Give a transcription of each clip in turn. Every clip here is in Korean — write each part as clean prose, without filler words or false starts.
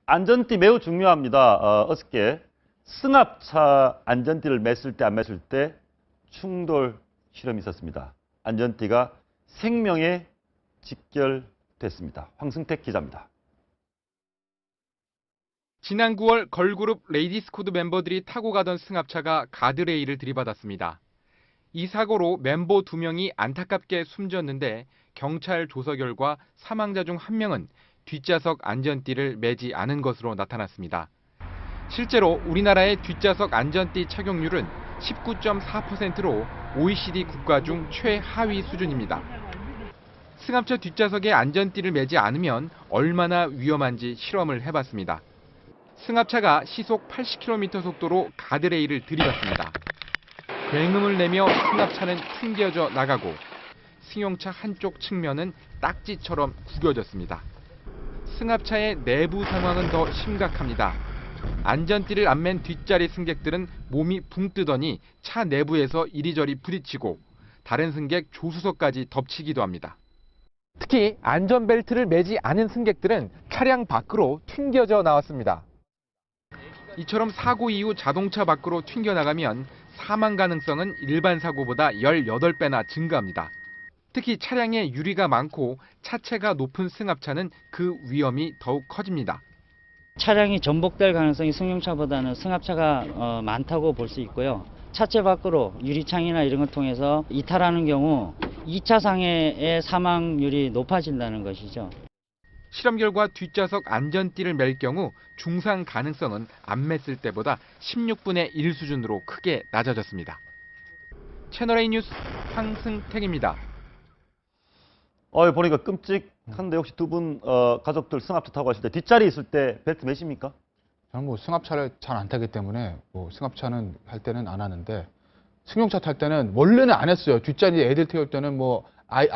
안전띠 매우 중요합니다. 어저께 승합차 안전띠를 맸을 때 안 맸을 때 충돌 실험이 있었습니다. 안전띠가 생명에 직결됐습니다. 황승택 기자입니다. 지난 9월 걸그룹 레이디스코드 멤버들이 타고 가던 승합차가 가드레일을 들이받았습니다. 이 사고로 멤버 2명이 안타깝게 숨졌는데 경찰 조사 결과 사망자 중 1명은 뒷좌석 안전띠를 매지 않은 것으로 나타났습니다. 실제로 우리나라의 뒷좌석 안전띠 착용률은 19.4%로 OECD 국가 중 최하위 수준입니다. 승합차 뒷좌석에 안전띠를 매지 않으면 얼마나 위험한지 실험을 해봤습니다. 승합차가 시속 80km 속도로 가드레일을 들이받습니다. 굉음을 내며 승합차는 튕겨져 나가고 승용차 한쪽 측면은 딱지처럼 구겨졌습니다. 승합차의 내부 상황은 더 심각합니다. 안전띠를 안 맨 뒷자리 승객들은 몸이 붕 뜨더니 차 내부에서 이리저리 부딪히고 다른 승객 조수석까지 덮치기도 합니다. 특히 안전벨트를 매지 않은 승객들은 차량 밖으로 튕겨져 나왔습니다. 이처럼 사고 이후 자동차 밖으로 튕겨나가면 사망 가능성은 일반 사고보다 18배나 증가합니다. 특히 차량에 유리가 많고 차체가 높은 승합차는 그 위험이 더욱 커집니다. 차량이 전복될 가능성이 승용차보다는 승합차가 많다고 볼 수 있고요. 차체 밖으로 유리창이나 이런 걸 통해서 이탈하는 경우 2차 상해의 사망률이 높아진다는 것이죠. 실험 결과 뒷좌석 안전띠를 맬 경우 중상 가능성은 안 맸을 때보다 16분의 1 수준으로 크게 낮아졌습니다. 채널A 뉴스 황승택입니다. 보니까 끔찍한데 혹시 두 분 가족들 승합차 타고 가실 때 뒷자리에 있을 때 벨트 매십니까? 저는 뭐 승합차를 잘 안 타기 때문에 뭐 승합차는 할 때는 안 하는데 승용차 탈 때는 원래는 안 했어요. 뒷자리에 애들 태울 때는 뭐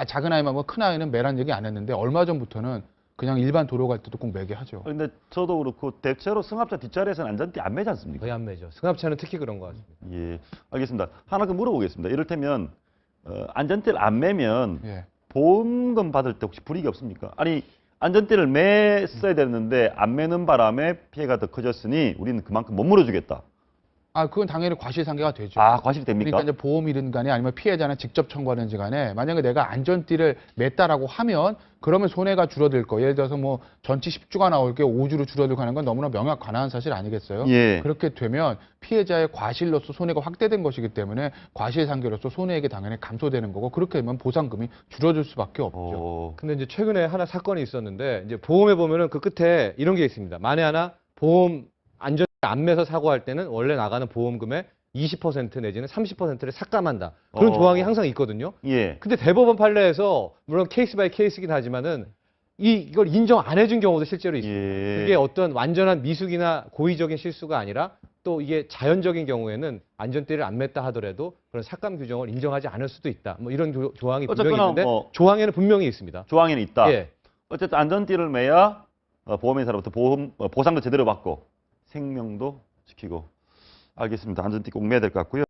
작은 아이만 뭐 큰 아이는 매란 얘기 안 했는데 얼마 전부터는 그냥 일반 도로 갈 때도 꼭 매게 하죠. 근데 저도 그렇고 대체로 승합차 뒷자리에서는 안전띠 안 매지 않습니까? 거의 안 매죠. 승합차는 특히 그런 것 같습니다. 예, 알겠습니다. 하나 더 물어보겠습니다. 이를테면 안전띠를 안 매면 예. 보험금 받을 때 혹시 불이익이 없습니까? 아니 안전띠를 맸어야 되는데 안 매는 바람에 피해가 더 커졌으니 우리는 그만큼 못 물어주겠다. 그건 당연히 과실상계가 되죠. 과실이 됩니까? 그러니까 이제 보험이든 간에 아니면 피해자는 직접 청구하든지 간에 만약에 내가 안전띠를 맸다라고 하면 그러면 손해가 줄어들 거. 예를 들어서 뭐 전치 10주가 나올 게 5주로 줄어들고 하는 건 너무나 명확관화한 사실 아니겠어요? 예. 그렇게 되면 피해자의 과실로서 손해가 확대된 것이기 때문에 과실상계로서 손해액이 당연히 감소되는 거고 그렇게 되면 보상금이 줄어들 수밖에 없죠. 근데 이제 최근에 하나 사건이 있었는데 이제 보험에 보면은 그 끝에 이런 게 있습니다. 만에 하나 보험 안전 안 매서 사고할 때는 원래 나가는 보험금의 20% 내지는 30%를 삭감한다. 그런 조항이 항상 있거든요. 예. 근데 대법원 판례에서 물론 케이스 바이 케이스긴 하지만은 이걸 인정 안 해준 경우도 실제로 있습니다. 예. 그게 어떤 완전한 미숙이나 고의적인 실수가 아니라 또 이게 자연적인 경우에는 안전띠를 안 맸다 하더라도 그런 삭감 규정을 인정하지 않을 수도 있다. 뭐 이런 조항이 분명히 있는데 조항에는 분명히 있습니다. 조항에는 있다. 예. 어쨌든 안전띠를 매야 보험회사로부터 보상도 제대로 받고 생명도 지키고. 알겠습니다. 안전띠 꼭 매야 될 것 같고요.